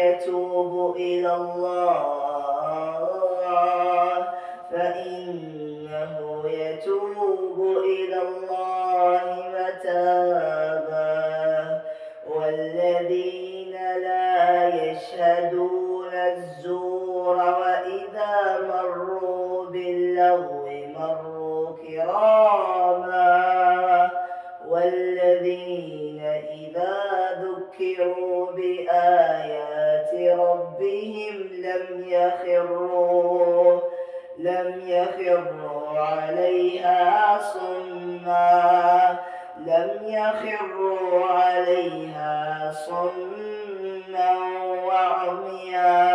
يتوب إلى الله فإنه يتوب إلى الله متابا والذين لا يشهدون الزور وإذا مروا باللغو مروا كراما والذين إذا ذكروا بآيات ربهم لم يخروا عليها صما وعميا